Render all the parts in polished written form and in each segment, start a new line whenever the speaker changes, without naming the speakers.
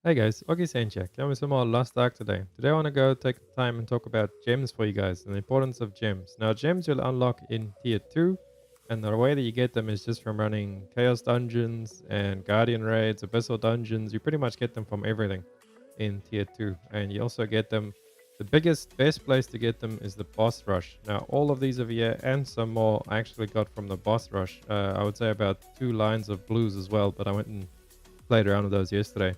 Hey guys, Augie Sanchak, coming with some more Lost Ark today. Today I want to go take the time and talk about gems for you guys and the importance of gems. Now gems you'll unlock in tier 2 and the way that you get them is just from running Chaos Dungeons and Guardian Raids, Abyssal Dungeons. You pretty much get them from everything in tier 2 and you also get them. The best place to get them is the boss rush. Now all of these over here and some more I actually got from the boss rush. I would say about 2 lines of blues as well, but I went and played around with those yesterday.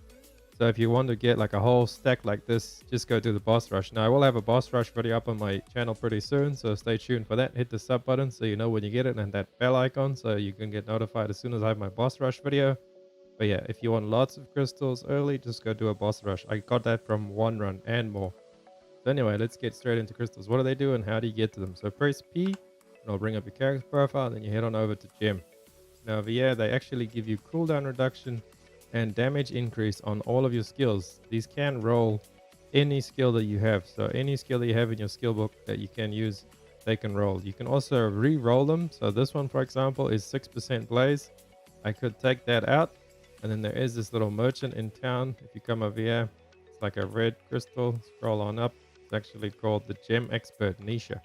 So if you want to get like a whole stack like this, just go do the boss rush. Now I will have a boss rush video up on my channel pretty soon, so stay tuned for that. Hit the sub button so you know when you get it and that bell icon so you can get notified as soon as I have my boss rush video. But yeah, if you want lots of crystals early, just go do a boss rush. I got that from one run and more. So anyway, let's get straight into crystals. What do they do and how do you get to them? So press P and it'll bring up your character profile and then you head on over to gem. Now over here, they actually give you cooldown reduction and damage increase on all of your skills. These can roll any skill that you have. So any skill that you have in your skill book that you can use, they can roll. You can also re-roll them. So this one, for example, is 6% blaze. I could take that out. And then there is this little merchant in town. If you come over here, it's like a red crystal. Scroll on up. It's actually called the Gem Expert Nisha.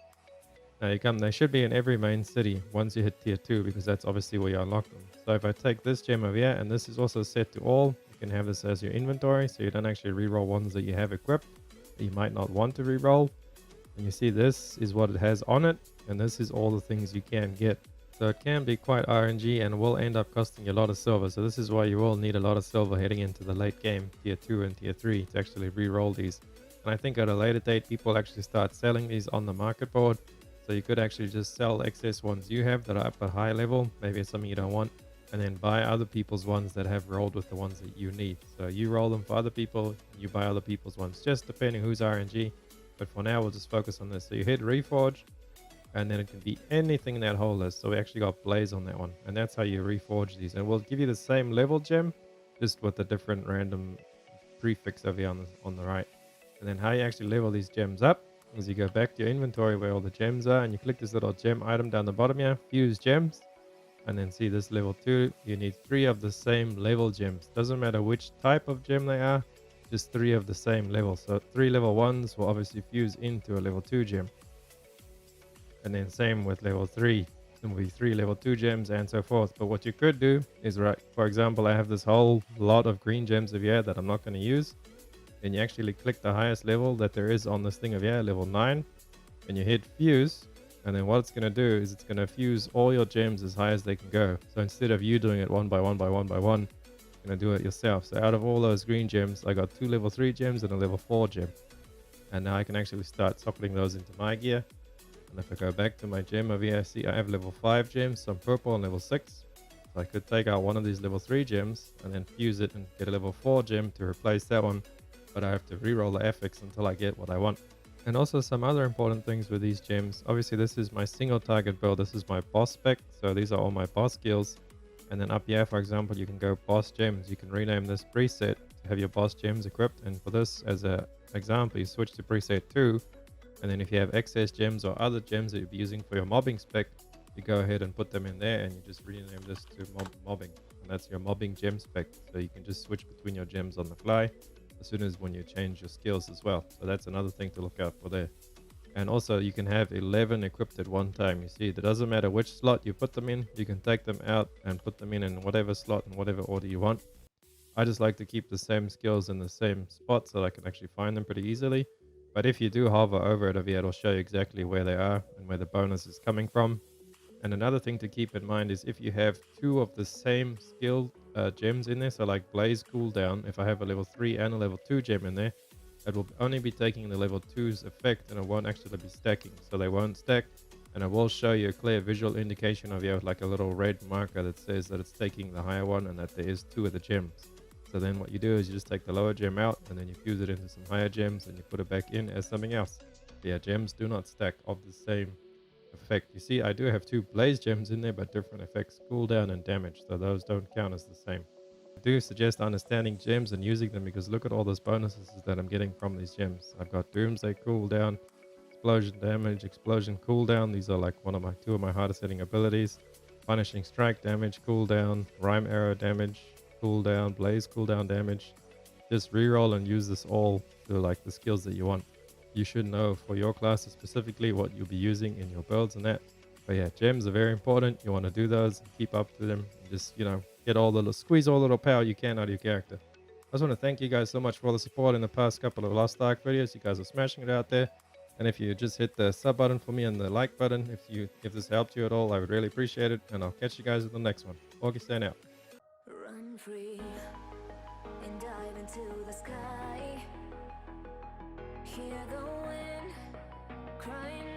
Now you come, they should be in every main city once you hit tier 2 because that's obviously where you unlock them. So if I take this gem over here, and this is also set to all, you can have this as your inventory so you don't actually reroll ones that you have equipped that you might not want to reroll. And you see this is what it has on it, and this is all the things you can get. So it can be quite RNG and will end up costing you a lot of silver. So this is why you will need a lot of silver heading into the late game, tier 2 and tier 3, to actually reroll these. And I think at a later date, people actually start selling these on the market board. So you could actually just sell excess ones you have that are up a high level. Maybe it's something you don't want. And then buy other people's ones that have rolled with the ones that you need. So you roll them for other people. You buy other people's ones, just depending who's RNG. But for now, we'll just focus on this. So you hit Reforge. And then it can be anything in that whole list. So we actually got Blaze on that one. And that's how you reforge these. And we'll give you the same level gem, just with a different random prefix over here on the right. And then how you actually level these gems up is you go back to your inventory where all the gems are and you click this little gem item down the bottom here, fuse gems, and then see this level 2, you need 3 of the same level gems. Doesn't matter which type of gem they are, just 3 of the same level. So 3 level 1s will obviously fuse into a level 2 gem. And then same with level 3. There will be 3 level 2 gems and so forth. But what you could do is, right, for example, I have this whole lot of green gems over here that I'm not going to use. Then you actually click the highest level that there is on this thing over here, level 9, and you hit fuse. And then what it's going to do is it's going to fuse all your gems as high as they can go. So instead of you doing it one by one by one by one, you're going to do it yourself. So out of all those green gems, I got 2 level 3 gems and a level 4 gem. And now I can actually start socketing those into my gear. And if I go back to my gem over here, see I have level 5 gems, some purple and level 6. So I could take out one of these level 3 gems and then fuse it and get a level 4 gem to replace that one. But I have to reroll the FX until I get what I want. And also some other important things with these gems. Obviously this is my single target build. This is my boss spec. So these are all my boss skills. And then up here, for example, you can go boss gems. You can rename this preset to have your boss gems equipped. And for this, as an example, you switch to preset 2. And then if you have excess gems or other gems that you'll be using for your mobbing spec, you go ahead and put them in there and you just rename this to mobbing. And that's your mobbing gem spec. So you can just switch between your gems on the fly as soon as when you change your skills as well. So that's another thing to look out for there. And also you can have 11 equipped at one time. You see, it doesn't matter which slot you put them in, you can take them out and put them in whatever slot in whatever order you want. I just like to keep the same skills in the same spot so I can actually find them pretty easily. But if you do hover over it over here, it'll show you exactly where they are and where the bonus is coming from. And another thing to keep in mind is if you have 2 of the same skill gems in there, so like Blaze cooldown, if I have a level 3 and a level 2 gem in there, it will only be taking the level 2's effect and it won't actually be stacking. So they won't stack, and it will show you a clear visual indication of you like a little red marker that says that it's taking the higher one and that there is 2 of the gems. So then what you do is you just take the lower gem out and then you fuse it into some higher gems and you put it back in as something else. But yeah, gems do not stack of the same effect. You see, I do have 2 blaze gems in there, but different effects, cooldown and damage, so those don't count as the same. I do suggest understanding gems and using them because look at all those bonuses that I'm getting from these gems. I've got Doomsday cooldown, explosion damage, explosion cooldown. These are like 2 of my hardest hitting abilities. Punishing strike damage cooldown, rhyme arrow damage cooldown, blaze cooldown damage. just reroll and use this all to like the skills that you want. You should know for your classes specifically what you'll be using in your builds and that. But yeah, gems are very important. You want to do those, keep up to them, just get all the squeeze all the little power you can out of your character. I just want to thank you guys so much for all the support in the past couple of Lost Ark videos. You guys are smashing it out there. And if you just hit the sub button for me and the like button, if this helped you at all, I would really appreciate it. And I'll catch you guys in the next one. Augustin out.
Run free and dive into the sky. Hear the wind crying